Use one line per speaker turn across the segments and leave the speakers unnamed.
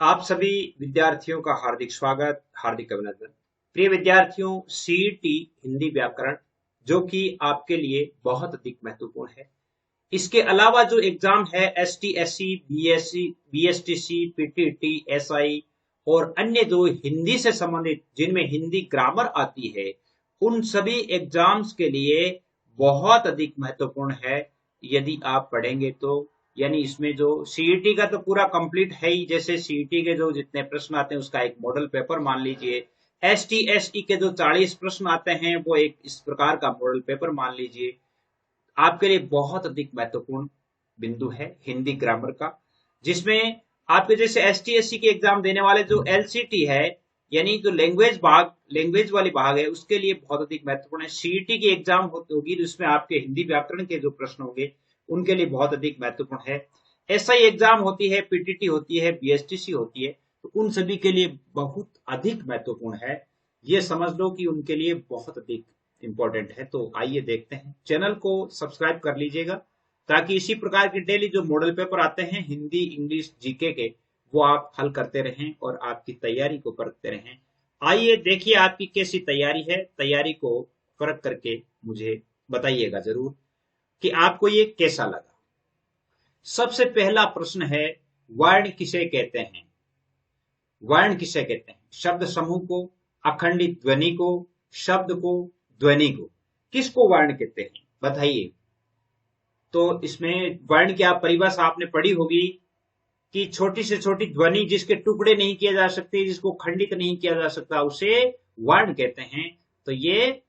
आप सभी विद्यार्थियों का हार्दिक स्वागत, हार्दिक अभिनंदन। प्रिय विद्यार्थियों, सीईटी हिंदी व्याकरण जो कि आपके लिए बहुत अधिक महत्वपूर्ण है। इसके अलावा जो एग्जाम है एसटीएससी, बीएससी, बीएसटीसी, पीटीटी, एसआई और अन्य जो हिंदी से संबंधित जिनमें हिंदी ग्रामर आती है, उन सभी एग्जाम्स के लिए बहुत अधिक महत्वपूर्ण है। यदि आप पढ़ेंगे तो यानी इसमें जो सीईटी का तो पूरा कंप्लीट है ही, जैसे सीईटी के जो जितने प्रश्न आते हैं उसका एक मॉडल पेपर मान लीजिए। एसटीएसटी के जो 40 प्रश्न आते हैं वो एक इस प्रकार का मॉडल पेपर मान लीजिए। आपके लिए बहुत अधिक महत्वपूर्ण बिंदु है हिंदी ग्रामर का, जिसमें आपके जैसे एसटीएससी के एग्जाम देने वाले जो एलसीटी है यानी जो लैंग्वेज वाली भाग है उसके लिए बहुत अधिक महत्वपूर्ण है। सीईटी की एग्जाम होगी तो उसमें आपके हिंदी व्याकरण के जो प्रश्न होंगे उनके लिए बहुत अधिक महत्वपूर्ण है। एसआई एग्जाम होती है, पीटीटी होती है, बीएसटीसी होती है, तो उन सभी के लिए बहुत अधिक महत्वपूर्ण है। ये समझ लो कि उनके लिए बहुत अधिक इंपॉर्टेंट है। तो आइए देखते हैं, चैनल को सब्सक्राइब कर लीजिएगा ताकि इसी प्रकार के डेली जो मॉडल पेपर आते हैं हिंदी, इंग्लिश, जीके के, वो आप हल करते रहें और आपकी तैयारी को परखते रहें। आइए देखिए आपकी कैसी तैयारी है। तैयारी को परख करके मुझे बताइएगा जरूर कि आपको ये कैसा लगा। सबसे पहला प्रश्न है, वर्ण किसे कहते हैं? वर्ण किसे कहते हैं? शब्द समूह को, अखंडित ध्वनि को, शब्द को, ध्वनि को। किसको वर्ण कहते हैं बताइए। तो इसमें वर्ण की आप परिभाषा आपने पढ़ी होगी कि छोटी से छोटी ध्वनि जिसके टुकड़े नहीं किए जा सकते, जिसको खंडित नहीं किया जा सकता, उसे वर्ण कहते हैं। तो ये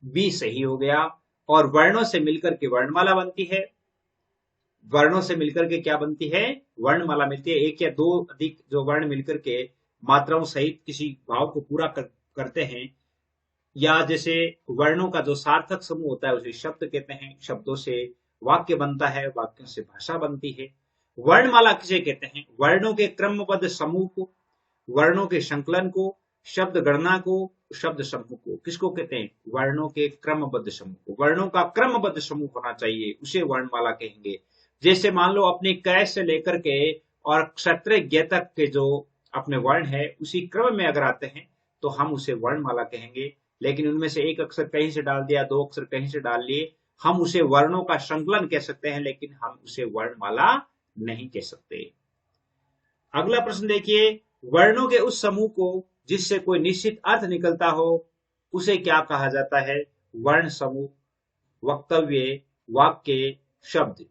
बी सही हो गया। और वर्णों से मिलकर के वर्णमाला बनती है। वर्णों से मिलकर के क्या बनती है? वर्णमाला मिलती है। एक या दो अधिक जो वर्ण मिलकर के मात्राओं सहित किसी भाव को पूरा करते हैं, या जैसे वर्णों का जो सार्थक समूह होता है उसे शब्द कहते हैं। शब्दों से वाक्य बनता है, वाक्यों से भाषा बनती है। वर्णमाला किसे कहते हैं? वर्णों के क्रमबद्ध समूह को, वर्णों के संकलन को, शब्द गणना को, शब्द समूह को। किसको कहते हैं? वर्णों के क्रमबद्ध समूह को। वर्णों का क्रमबद्ध समूह होना चाहिए, उसे वर्णमाला कहेंगे। जैसे मान लो अपने क से लेकर के और क्षत्र ज्ञ तक के जो अपने वर्ण है उसी क्रम में अगर आते हैं तो हम उसे वर्णमाला कहेंगे। लेकिन उनमें से एक अक्षर कहीं से डाल दिया, दो अक्षर कहीं से डाल लिए, हम उसे वर्णों का संकलन कह सकते हैं, लेकिन हम उसे वर्णमाला नहीं कह सकते। अगला प्रश्न देखिए, वर्णों के उस समूह को जिससे कोई निश्चित अर्थ निकलता हो उसे क्या कहा जाता है? वर्ण समूह, वक्तव्य, वाक्य, शब्द।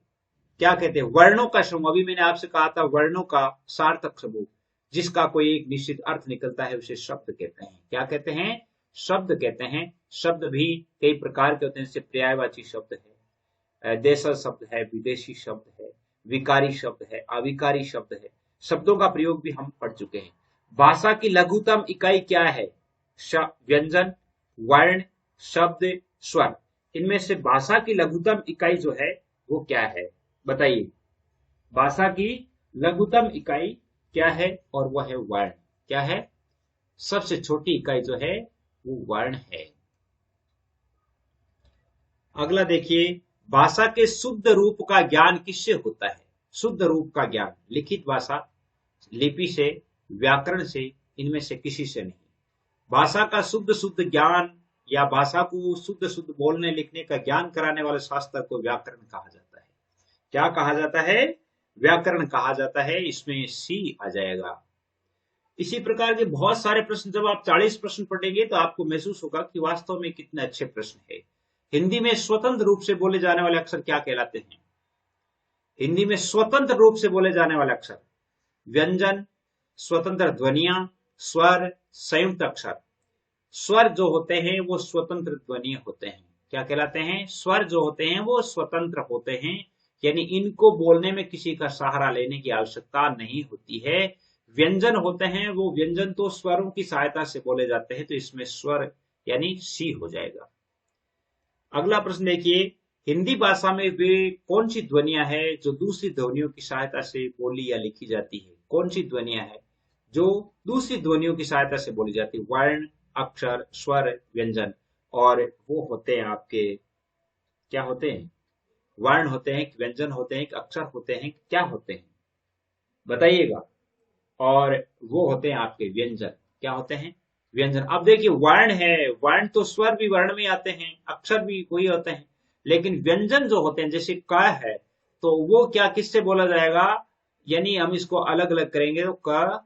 क्या कहते हैं? वर्णों का समूह। अभी मैंने आपसे कहा था वर्णों का सार्थक समूह जिसका कोई एक निश्चित अर्थ निकलता है उसे शब्द कहते हैं। क्या कहते हैं? शब्द कहते हैं। शब्द भी कई प्रकार के होते हैं, जैसे पर्यायवाची शब्द है, देशज शब्द है, विदेशी शब्द है, विकारी शब्द है, अविकारी शब्द है। शब्दों का प्रयोग भी हम पढ़ चुके हैं। भाषा की लघुतम इकाई क्या है? व्यंजन, वर्ण, शब्द, स्वर। इनमें से भाषा की लघुतम इकाई जो है वो क्या है बताइए। भाषा की लघुतम इकाई क्या है? और वह है वर्ण। क्या है? सबसे छोटी इकाई जो है वो वर्ण है। अगला देखिए, भाषा के शुद्ध रूप का ज्ञान किससे होता है? शुद्ध रूप का ज्ञान लिखित भाषा, लिपि से, व्याकरण से, इनमें से किसी से नहीं। भाषा का शुद्ध शुद्ध ज्ञान या भाषा को शुद्ध शुद्ध बोलने लिखने का ज्ञान कराने वाले शास्त्र को व्याकरण कहा जाता है। क्या कहा जाता है? व्याकरण कहा जाता है। इसमें सी आ जाएगा। इसी प्रकार के बहुत सारे प्रश्न, जब आप 40 प्रश्न पढ़ेंगे तो आपको महसूस होगा कि वास्तव में कितने अच्छे प्रश्न है। हिंदी में स्वतंत्र रूप से बोले जाने वाले अक्षर क्या कहलाते हैं? हिंदी में स्वतंत्र रूप से बोले जाने वाले अक्षर व्यंजन, स्वतंत्र ध्वनियां, स्वर, संयुक्त अक्षर। स्वर जो होते हैं वो स्वतंत्र ध्वनि होते हैं। क्या कहलाते हैं? स्वर जो होते हैं वो स्वतंत्र होते हैं, यानी इनको बोलने में किसी का सहारा लेने की आवश्यकता नहीं होती है। व्यंजन होते हैं, वो व्यंजन तो स्वरों की सहायता से बोले जाते हैं, तो इसमें स्वर यानी सी हो जाएगा। अगला प्रश्न देखिए, हिंदी भाषा में वे कौन सी ध्वनियां हैं जो दूसरी ध्वनियों की सहायता से बोली या लिखी जाती है? कौन सी ध्वनियां हैं जो दूसरी ध्वनियों की सहायता से बोली जाती है? वर्ण, अक्षर, स्वर, व्यंजन। और वो होते हैं आपके, क्या होते हैं? वर्ण होते हैं, व्यंजन होते हैं, अक्षर होते हैं, क्या होते हैं बताइएगा। और वो होते हैं आपके व्यंजन। क्या होते हैं? व्यंजन। अब देखिए वर्ण है, वर्ण तो स्वर भी वर्ण में आते हैं, अक्षर भी वही होते हैं, लेकिन व्यंजन जो होते हैं जैसे क है, तो वो क्या किससे बोला जाएगा, यानी हम इसको अलग अलग करेंगे तो क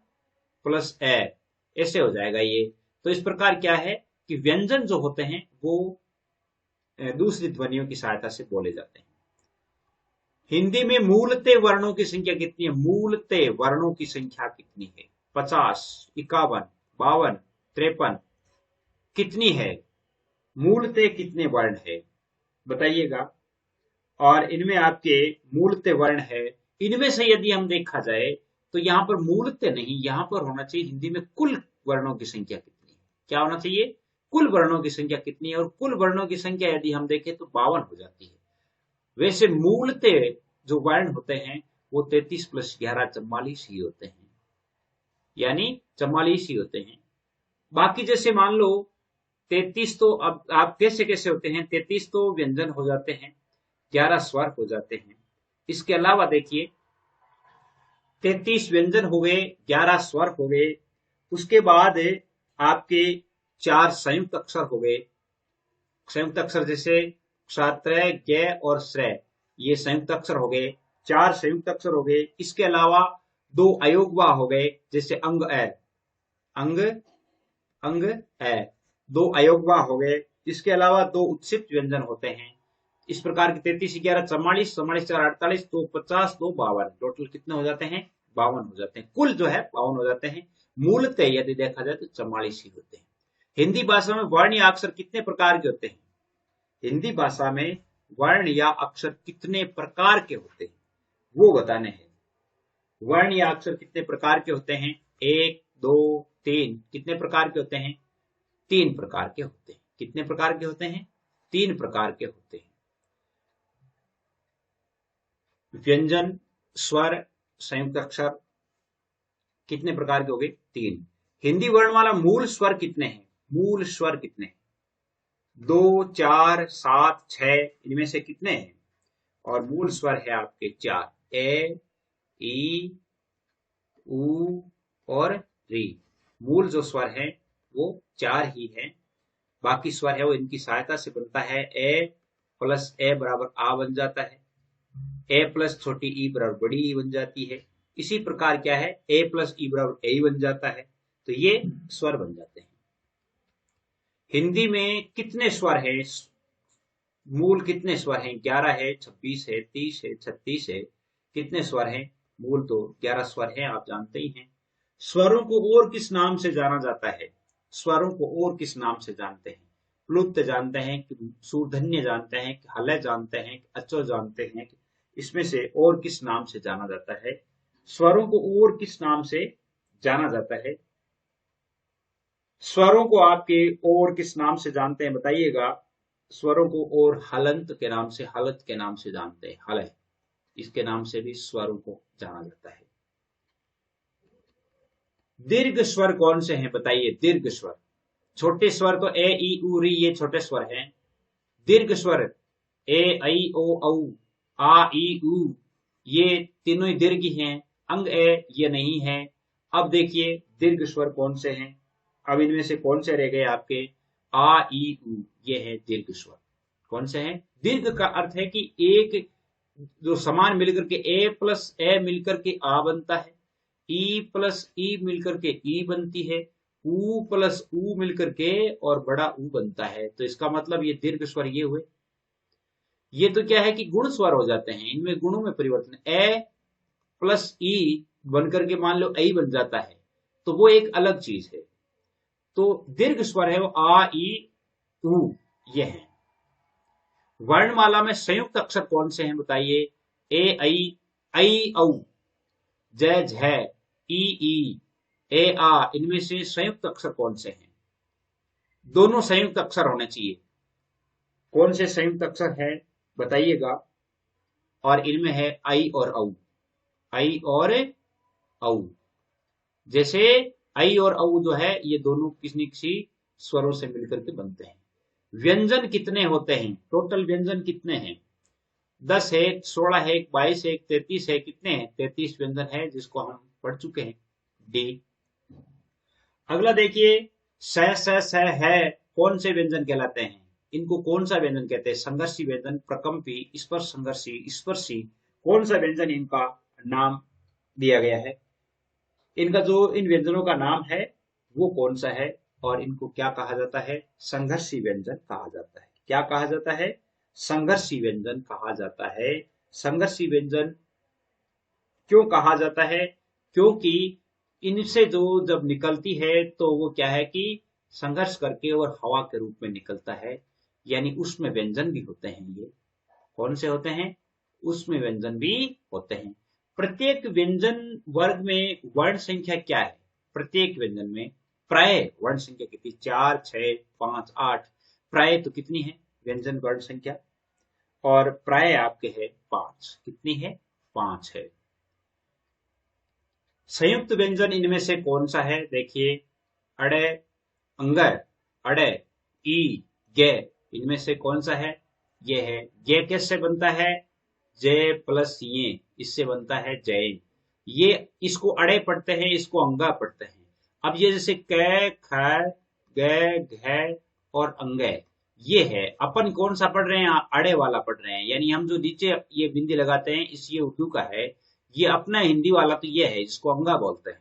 प्लस ए ऐसे हो जाएगा ये। तो इस प्रकार क्या है कि व्यंजन जो होते हैं वो दूसरी ध्वनियों की सहायता से बोले जाते हैं। हिंदी में मूलतः वर्णों की संख्या कितनी है? मूलतः वर्णों की संख्या कितनी है? 50, 51, 52, 53 कितनी है? मूलतः कितने वर्ण है बताइएगा। और इनमें आपके मूलतः वर्ण है, इनमें से यदि हम देखा जाए तो यहाँ पर मूलतः नहीं, यहाँ पर होना चाहिए हिंदी में कुल वर्णों की संख्या कितनी है। क्या होना चाहिए? कुल वर्णों की संख्या कितनी है। और कुल वर्णों की संख्या यदि हम देखें तो 52 हो जाती है। वैसे मूलतः जो वर्ण होते हैं वो 33 + 11 44 ही होते हैं, यानी 44 ही होते हैं। बाकी जैसे मान लो 33 तो अब आप कैसे कैसे होते हैं, 33 तो व्यंजन हो जाते हैं, 11 स्वर हो जाते हैं। इसके अलावा देखिए 33 व्यंजन हो गए, 11 स्वर हो गए, उसके बाद आपके 4 संयुक्त अक्षर हो गए। संयुक्त अक्षर जैसे क्षात्रय, ज्ञ और श्रय, ये संयुक्त अक्षर हो गए, 4 संयुक्त अक्षर हो गए। इसके अलावा 2 अयोगवा हो गए, जैसे अंग ए, अंग अंग ए, 2 अयोगवा हो गए। इसके अलावा 2 उत्सित व्यंजन होते हैं। इस प्रकार के 33, 11, 44, 44, 4, 48, 2, 50, 2, 52, टोटल कितने हो जाते हैं? 52 हो जाते हैं। कुल जो है 52 हो जाते हैं। मूलतः यदि देखा जाए तो 44 ही होते हैं। हिंदी भाषा में वर्ण या अक्षर कितने प्रकार के होते हैं? हिंदी भाषा में वर्ण या अक्षर कितने प्रकार के होते हैं वो बताने हैं। वर्ण या अक्षर कितने प्रकार के होते हैं? 1, 2, 3 कितने प्रकार के होते हैं? 3 प्रकार के होते हैं। कितने प्रकार के होते हैं? 3 प्रकार के होते हैं। व्यंजन, स्वर, संयुक्त अक्षर कितने प्रकार के हो गए? 3। हिंदी वर्णमाला मूल स्वर कितने हैं? मूल स्वर कितने हैं? 2, 4, 7, 6 इनमें से कितने हैं? और मूल स्वर है आपके 4, ए, ई, उ और री। मूल जो स्वर है वो 4 ही है। बाकी स्वर है वो इनकी सहायता से बनता है। ए प्लस ए बराबर आ बन जाता है, ए प्लस छोटी ई बराबर बड़ी ई बन जाती है। इसी प्रकार क्या है, ए प्लस ई बराबर ए बन जाता है। तो ये स्वर बन जाते हैं। हिंदी में कितने स्वर हैं? मूल कितने स्वर हैं? 11 है, 26 है, 30 है, 36 है। कितने स्वर हैं? मूल तो 11 स्वर हैं, आप जानते ही हैं। स्वरों को और किस नाम से जाना जाता है? स्वरों को और किस नाम से जानते हैं? प्लुत जानते हैं कि सूर्धन्य जानते हैं कि हलय जानते हैं कि अचो जानते हैं कि इसमें से और किस नाम से जाना जाता है? स्वरों को और किस नाम से जाना जाता है? स्वरों को आपके और किस नाम से जानते हैं बताइएगा। स्वरों को और हलंत के नाम से, हलत के नाम से जानते हैं, हलय, इसके नाम से भी स्वरों को जाना जाता है। दीर्घ स्वर कौन से हैं बताइए? दीर्घ स्वर, छोटे स्वर तो ए, ई, उ, री ये छोटे स्वर हैं। दीर्घ स्वर ए, ऐ, ओ, औ, आ, ई, उ ये तीनों ही दीर्घ हैं। अंग ए ये नहीं है। अब देखिए दीर्घ स्वर कौन से हैं। अब इनमें से कौन से रह गए आपके? आ, ई, उ ये है दीर्घ स्वर। कौन से हैं? दीर्घ का अर्थ है कि एक जो समान मिलकर के ए प्लस ए मिलकर के आ बनता है, ई प्लस ई मिलकर के ई बनती है, उ प्लस उ मिलकर के और बड़ा उ बनता है। तो इसका मतलब ये दीर्घ स्वर ये हुए। ये तो क्या है कि गुण स्वर हो जाते हैं, इनमें गुणों में परिवर्तन। ए प्लस ई बनकर के मान लो ऐ बन जाता है, तो वो एक अलग चीज है। तो दीर्घ स्वर है वो आ, ई, उ ये है। वर्णमाला में संयुक्त अक्षर कौन से हैं बताइए? ए, ऐ, औ, जय, झय, ई, ए, आ इनमें से संयुक्त अक्षर कौन से हैं? दोनों संयुक्त अक्षर होने चाहिए। कौन से संयुक्त अक्षर है बताइएगा। और इनमें है आई और औ, आई और औ। जैसे आई और औ जो है ये दोनों किसी किसी स्वरों से मिलकर के बनते हैं। व्यंजन कितने होते हैं? टोटल व्यंजन कितने हैं? 10 है, 16 है, 22 है, 33 है। कितने हैं? 33 व्यंजन है जिसको हम पढ़ चुके हैं। डी। अगला देखिए, स है कौन से व्यंजन कहलाते हैं? इनको कौन सा व्यंजन कहते हैं? संघर्षी व्यंजन, प्रकंपी, स्पर्श संघर्षी, स्पर्शी, कौन सा व्यंजन इनका नाम दिया गया है? इनका जो इन व्यंजनों का नाम है वो कौन सा है और इनको क्या कहा जाता है? संघर्षी व्यंजन कहा जाता है। क्या कहा जाता है? संघर्षी व्यंजन कहा जाता है। संघर्षी व्यंजन क्यों कहा जाता है? क्योंकि इनसे जो जब निकलती है तो वो क्या है कि संघर्ष करके और हवा के रूप में निकलता है, यानी उसमें व्यंजन भी होते हैं। ये कौन से होते हैं? उसमें व्यंजन भी होते हैं। प्रत्येक व्यंजन वर्ग में वर्ण संख्या क्या है? प्रत्येक व्यंजन में प्राय वर्ण संख्या कितनी? 4, 6, 5, 8। प्राय तो कितनी है व्यंजन वर्ण संख्या? और प्राय आपके है 5। कितनी है? 5 है। संयुक्त व्यंजन इनमें से कौन सा है? देखिए, अड़े, अंगर, अड़े, ई, गे, इनमें से कौन सा है? ये है। गे कैसे बनता है? जय प्लस ये, इससे बनता है जैन। ये इसको अड़े पढ़ते हैं, इसको अंगा पढ़ते हैं। अब ये जैसे कै, ख, ग, घ और अंगय, ये है। अपन कौन सा पढ़ रहे हैं? अड़े वाला पढ़ रहे हैं। यानी हम जो नीचे ये बिंदी लगाते हैं, इस ये उर्दू का है, ये अपना हिंदी वाला तो ये है, इसको अंगा बोलते हैं।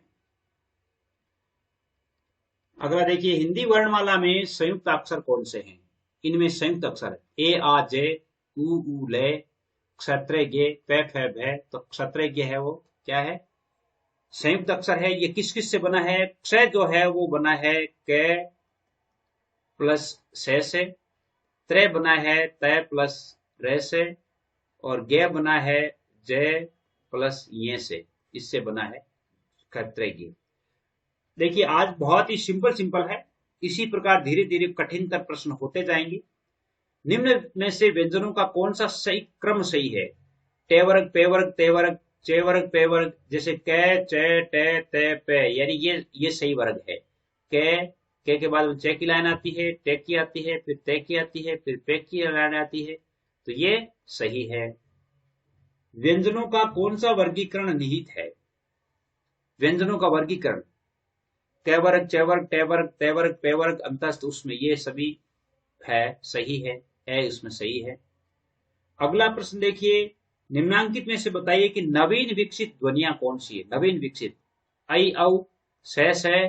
अगला देखिए, हिंदी वर्णमाला में संयुक्त अक्षर कौन से हैं? इनमें संयुक्त अक्षर ए, आ, जे, उ, ले, क्षत्रज्ञ, पे, फे, भे। तो क्षत्रज्ञ है वो क्या है? संयुक्त अक्षर है। ये किस किस से बना है? क्ष जो है वो बना है क प्लस से, त्रय बना है तय प्लस रे से, और गे बना है जय प्लस ये से, इससे बना है क्षत्रज्ञ। देखिए, आज बहुत ही सिंपल सिंपल है। इसी प्रकार धीरे धीरे कठिनतर प्रश्न होते जाएंगे। निम्न में से व्यंजनों का कौन सा सही क्रम सही है? टे वर्ग, पे वर्ग, ते वर्ग, चे वर्ग, पे वर्ग। जैसे कै, चे, टे, ते, पे, यानी ये सही वर्ग है। के के बाद चे की लाइन आती है, टे की आती है, फिर ते की आती है, फिर पे की लाइन आती है, तो ये सही है। व्यंजनों का कौन सा वर्गीकरण निहित है? व्यंजनों का वर्गीकरण कै वर्ग, चे वर्ग, टे वर्ग, ते वर्ग, पे वर्ग, अंतस्थ, उसमें ये सभी है, सही है। उसमें सही है। अगला प्रश्न देखिए, निम्नांकित में से बताइए कि नवीन विकसित ध्वनियां कौन सी है? नवीन विकसित, आई, औ, से,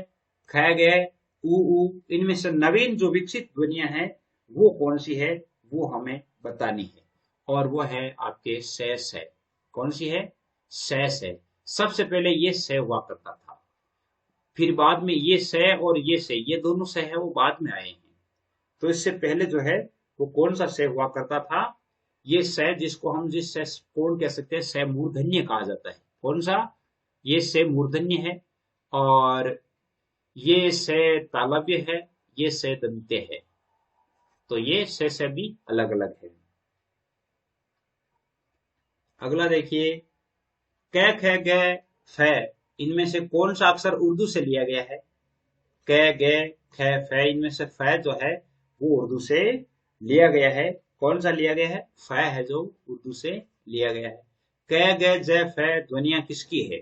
ख, ग, उ, इनमें से नवीन जो विकसित ध्वनियां हैं वो कौन सी है? वो हमें बतानी है, और वो है आपके से। कौन सी है? से। सबसे पहले ये से हुआ करता था, फिर बाद में ये से और ये से, ये दोनों से है वो बाद में आए हैं। तो इससे पहले जो है वो कौन सा से हुआ करता था? ये से, जिसको हम जिस से कौन कह सकते हैं, से मूर्धन्य कहा जाता है। कौन सा? ये से मूर्धन्य है, और ये से तालव्य है, ये से दंत्य है। तो ये से भी अलग अलग है। अगला देखिए, क, ख, ग, फ, इनमें से कौन सा अक्षर उर्दू से लिया गया है? क, ग, ख, फ, इनमें से फ जो है वो उर्दू से लिया गया है। कौन सा लिया गया है? फ है जो उर्दू से लिया गया है। क, ग, ज, फ ध्वनियां किसकी है?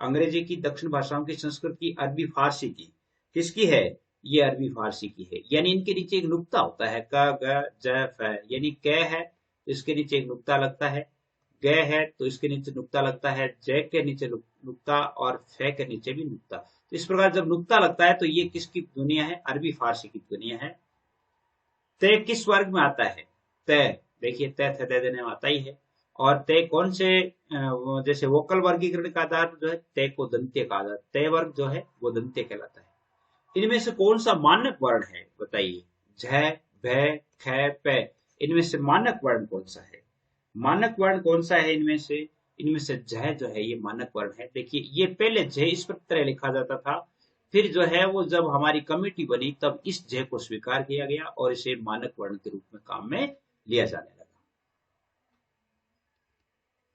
अंग्रेजी की, दक्षिण भाषाओं की, संस्कृत की, अरबी फारसी की। किसकी है? ये अरबी फारसी की है। यानी इनके नीचे एक नुक्ता होता है, क, ग, ज, फ, यानी क है तो इसके नीचे एक नुक्ता लगता है, ग है तो इसके नीचे नुक्ता लगता है, ज के नीचे नुक्ता, और फ के नीचे भी नुक्ता। तो इस प्रकार जब नुक्ता लगता है तो ये किसकी ध्वनिया है? अरबी फारसी की ध्वनिया है। तय किस वर्ग में आता है? तय, देखिए तय थे देने में आता ही है। और तय कौन से, जैसे वोकल वर्गीकरण का आधार जो है, तय को दंत्य का आधार, तय वर्ग जो है वो दंत्य कहलाता है। इनमें से कौन सा मानक वर्ण है? बताइए। झ, भ, ख, प, इनमें से मानक वर्ण कौन सा है? मानक वर्ण कौन सा है इनमें से? इनमें से झ जो है ये मानक वर्ण है। देखिए, ये पहले झ इस तरह लिखा जाता था, फिर जो है वो जब हमारी कमेटी बनी तब इस झ को स्वीकार किया गया और इसे मानक वर्ण के रूप में काम में लिया जाने लगा।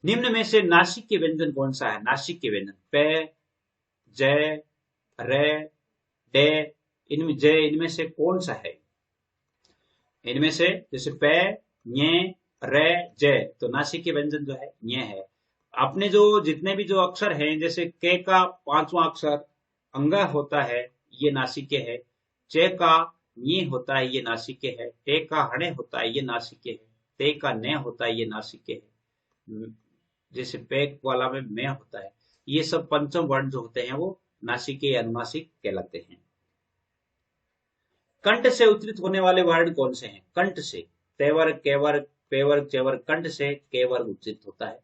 निम्न में से नासिक के व्यंजन कौन सा है? नासिक के व्यंजन प, ज, रे, डे, इनमें से कौन सा है? इनमें से जैसे प, ञ, रे, ज, तो नासिक के व्यंजन जो है ञ है। आपने जो जितने भी जो अक्षर हैं, जैसे के का पांचवा अक्षर अंगा होता है, ये नासिके है। चे का नी होता है, ये नासिके है। टे का हणे होता है, ये नासिके है। ते का ने होता है, ये नासिके है। जैसे पैक वाला में में होता है। ये सब पंचम वर्ण जो होते हैं वो नासिके या अनुनासिक कहलाते हैं। कंठ से उच्चारित होने वाले वर्ण कौन से हैं? कंठ से तेवर्ग, केवर्ग, पेवर्ग, चेवर्ग, कंठ से केवर्ग उच्चारित होता है।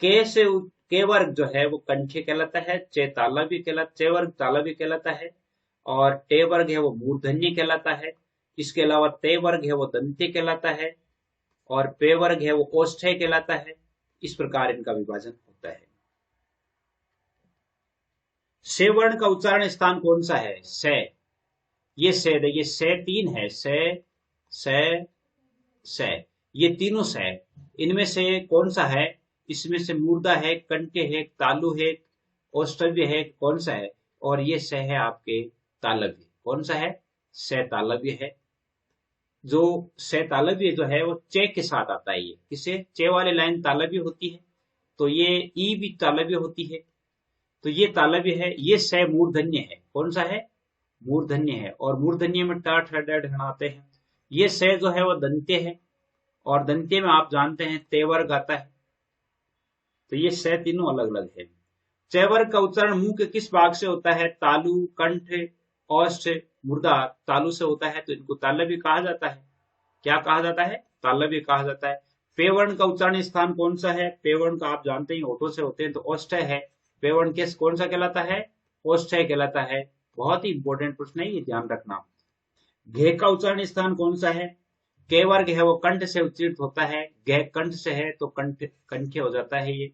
के से के वर्ग जो है वो कंठ्य कहलाता है। चे तालव्य कहलाता, चे वर्ग तालव्य कहलाता है। और टे वर्ग है वो मूर्धन्य कहलाता है। इसके अलावा ते वर्ग है वो दंत्य कहलाता है। और पे वर्ग है वो ओष्ठ्य कहलाता है। इस प्रकार इनका विभाजन होता है। से वर्ण का उच्चारण स्थान कौन सा है? से। ये से, देखिए से तीन है, से ये तीनों से है। इनमें से कौन सा है? इसमें से मूर्धा है, कंठ्य है, तालु है, औष्ठव्य है, कौन सा है? और ये से है आपके तालव्य। कौन सा है? से तालव्य है। जो से तालव्य जो है वो चे के साथ आता है। ये किसे? चे वाली लाइन तालव्य होती है, तो ये ई भी तालव्य होती है, तो ये तालव्य है। ये से मूर्धन्य है। कौन सा है? मूर्धन्य है। और मूर्धन्य में टाठ आते हैं। ये से जो है वो दंत्य है, और दंत्य में आप जानते हैं तेवर्ग आता है। तो ये से तीनों अलग अलग है। चैवर्ग का उच्चारण मुंह के किस भाग से होता है? तालु, कंठ, औष्ठ, मूर्धा तालु से होता है, तो इनको तालव्य कहा जाता है। क्या कहा जाता है? तालव्य कहा जाता है। पेवर्ण का उच्चारण स्थान कौन सा है? पेवर्ण का आप जानते हैं होठों से होते हैं, तो औष्ठ्य है। पेवर्ण के कौन सा कहलाता है? औष्ठ्य कहलाता है। बहुत ही इंपॉर्टेंट प्रश्न है, ये ध्यान रखना। घे का उच्चारण स्थान कौन सा है? के वर्ग है वो कंठ से उच्चारित होता है। घे कंठ से है तो कंठ कंठ्य हो जाता है ये।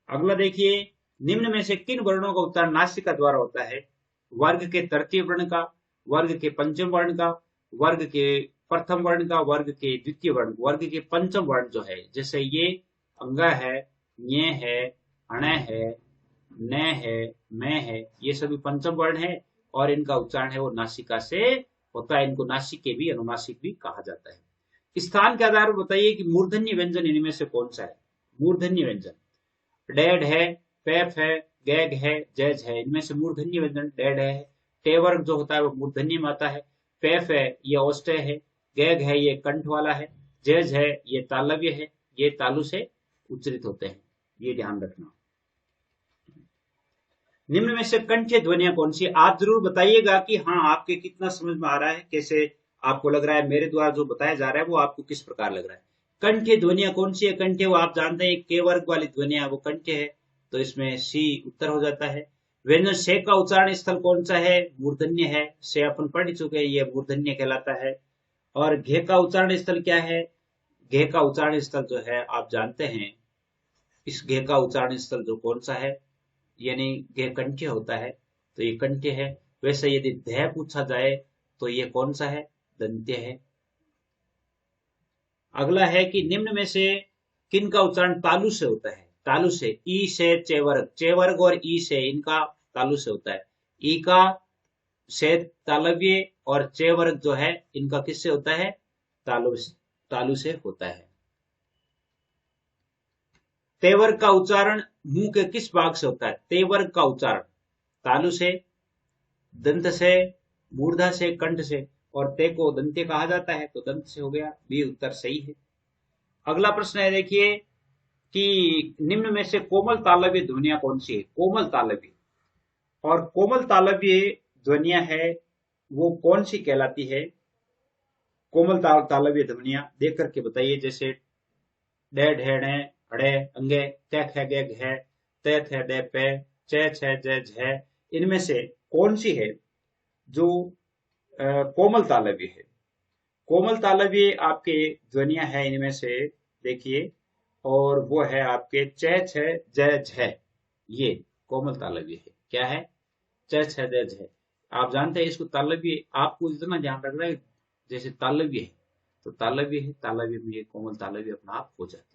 अगला देखिए, निम्न में से किन वर्णों का उच्चारण नासिका द्वारा होता है? वर्ग के तृतीय वर्ण का, वर्ग के पंचम वर्ण का, वर्ग के प्रथम वर्ण का, वर्ग के द्वितीय वर्ण, वर्ग के पंचम वर्ण जो है, जैसे ये अंगा है, ञे है, अण है, न है, मैं है, ये सभी पंचम वर्ण है। और इनका उच्चारण है वो नासिका से होता है। इनको नासिके भी, अनुनासिक भी कहा जाता है। स्थान के आधार पर बताइए कि मूर्धन्य व्यंजन इनमें से कौन सा है? मूर्धन्य व्यंजन डेड है, पैफ है, गैग है, जैज है। इनमें से मूर्धन्य व्यंजन डेड है। टेवर्ग जो होता है वो मूर्धन्य में आता है। पैफ है ये औष्ठ्य है। गैग है ये कंठ वाला है। जैज है ये तालव्य है। ये तालु से उच्चरित होते हैं, ये ध्यान रखना। निम्न में से कंठ्य ध्वनियां कौन सी? आप जरूर बताइएगा कि हाँ आपके कितना समझ में आ रहा है, कैसे आपको लग रहा है, मेरे द्वारा जो बताया जा रहा है वो आपको किस प्रकार लग रहा है। कंठ्य ध्वनियां कौन सी है? कंठ्य वो आप जानते हैं के वर्ग वाली ध्वनियां वो कंठ्य है, तो इसमें सी उत्तर हो जाता है। व्यंजन से का उच्चारण स्थल कौन सा है? मूर्धन्य है। से अपन पढ़ चुके हैं, ये मूर्धन्य कहलाता है। और घे का उच्चारण स्थल क्या है? घे का उच्चारण स्थल जो है आप जानते हैं, इस घे का उच्चारण स्थल जो कौन सा है, यानी घे कंठ्य होता है, तो ये कंठ्य है। वैसे यदि ध्य पूछा जाए तो ये कौन सा है? दंत्य है। अगला है कि निम्न में से किन का उच्चारण तालु से होता है? तालु से, ई से चेवर्ग, चेवर्ग और ई से इनका तालु से होता है। ई का से तालव्य और चेवर्ग जो है इनका किससे होता है? तालु से होता है। तेवर्ग का उच्चारण मुंह के किस भाग से होता है? तेवर्ग का उच्चारण तालु से, दंत से, मूर्धा से, कंठ से। और ते को दंत्य कहा जाता है, तो दंत से हो गया। बी उत्तर सही है। अगला प्रश्न है, देखिए कि निम्न में से कोमल तालव्य ध्वनियां कौन सी है? कोमल तालव्य, और कोमल तालव्य ध्वनियां है वो कौन सी कहलाती है? कोमल तालव्य ध्वनियां देख करके बताइए। जैसे डे, ढेड़े, अड़े, अंगे, तैथ है, गेग है, तैथ है, डे, पे, चैच है, जैज है। इनमें से कौन सी है जो कोमल तालव्य है? कोमल तालव्य आपके ध्वनियां है इनमें से, देखिए, और वो है आपके चैच है, जैज है। ये कोमल तालव्य है। क्या है? चैच है, जैज है। आप जानते हैं इसको तालव्य, आपको इतना ध्यान रखना है, जैसे तालव्य है तो तालव्य है, तालव्य में ये कोमल तालव्य अपना आप हो जाती है।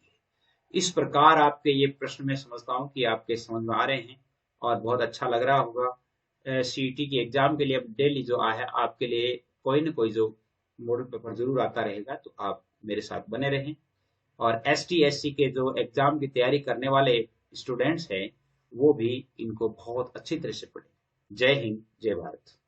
इस प्रकार आपके ये प्रश्न मैं समझता हूं कि आपके समझ में आ रहे हैं और बहुत अच्छा लग रहा होगा। सीईटी की एग्जाम के लिए अब डेली जो है आपके लिए कोई ना कोई जो मॉडल पेपर जरूर आता रहेगा, तो आप मेरे साथ बने रहें। और ST SC के जो एग्जाम की तैयारी करने वाले स्टूडेंट्स हैं वो भी इनको बहुत अच्छी तरह से पढ़े। जय हिंद, जय भारत।